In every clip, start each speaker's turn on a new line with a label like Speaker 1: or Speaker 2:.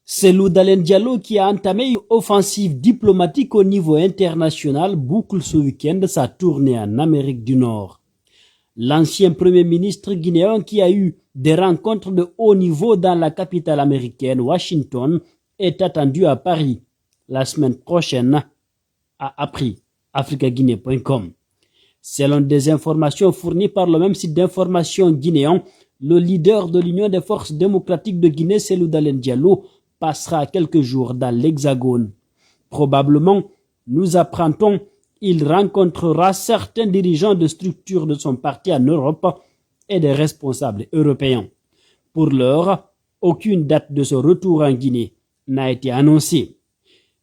Speaker 1: Cellou Dalein Diallo, qui a entamé une offensive diplomatique au niveau international, boucle ce week-end sa tournée en Amérique du Nord. L'ancien premier ministre guinéen, qui a eu des rencontres de haut niveau dans la capitale américaine, Washington, est attendu à Paris la semaine prochaine, a appris africaguinée.com. Selon des informations fournies par le même site d'information guinéen, le leader de l'Union des forces démocratiques de Guinée, Cellou Dalein Diallo, passera quelques jours dans l'Hexagone. Probablement, nous apprendrons, il rencontrera certains dirigeants de structures de son parti en Europe et des responsables européens. Pour l'heure, aucune date de ce retour en Guinée n'a été annoncée.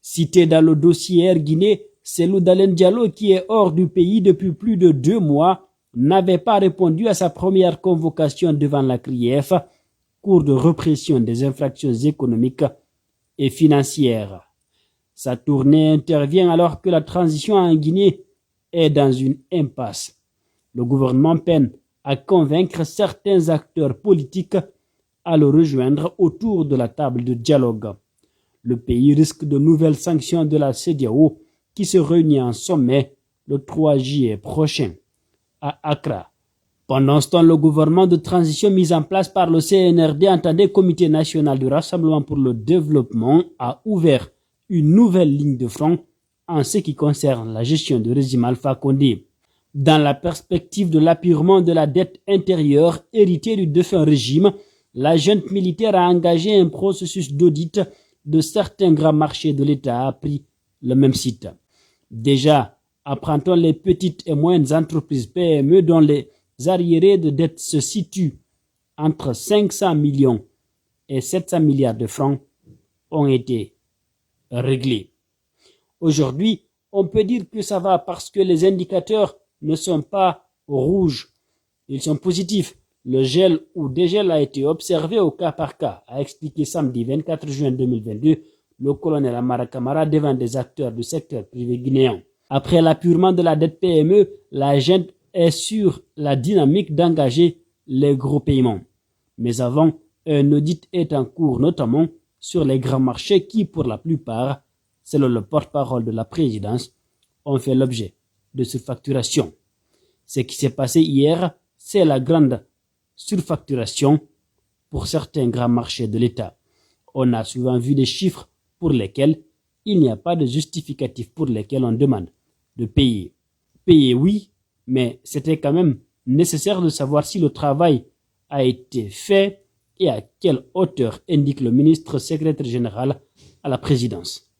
Speaker 1: Cité dans le dossier Air Guinée, Cellou Dalein Diallo, qui est hors du pays depuis plus de 2 mois, n'avait pas répondu à sa première convocation devant la CRIEF, Cour de répression des infractions économiques et financières. Sa tournée intervient alors que la transition en Guinée est dans une impasse. Le gouvernement peine à convaincre certains acteurs politiques à le rejoindre autour de la table de dialogue. Le pays risque de nouvelles sanctions de la CEDEAO qui se réunit en sommet le 3 juillet prochain à Accra. Pendant ce temps, le gouvernement de transition mis en place par le CNRD, entendé Comité national du Rassemblement pour le développement, a ouvert une nouvelle ligne de front en ce qui concerne la gestion du régime Alpha Condé. Dans la perspective de l'apurement de la dette intérieure héritée du défunt régime, la junte militaire a engagé un processus d'audit de certains grands marchés de l'État, a appris le même site. Déjà, apprend-on, les petites et moyennes entreprises PME dont les arriérés de dette se situent entre 500 millions et 700 milliards de francs ont été réglés. Aujourd'hui, on peut dire que ça va parce que les indicateurs ne sont pas rouges, ils sont positifs. Le gel ou dégel a été observé au cas par cas, a expliqué samedi 24 juin 2022 le colonel Amara Camara devant des acteurs du secteur privé guinéen. Après l'apurement de la dette PME, la junte est sur la dynamique d'engager les gros paiements. Mais avant, un audit est en cours, notamment sur les grands marchés qui, pour la plupart, selon le porte-parole de la présidence, ont fait l'objet de surfacturation. Ce qui s'est passé hier, c'est la grande surfacturation pour certains grands marchés de l'État. On a souvent vu des chiffres pour lesquels il n'y a pas de justificatif, pour lesquels on demande de payer. Payer, oui, mais c'était quand même nécessaire de savoir si le travail a été fait et à quelle hauteur, indique le ministre secrétaire général à la présidence.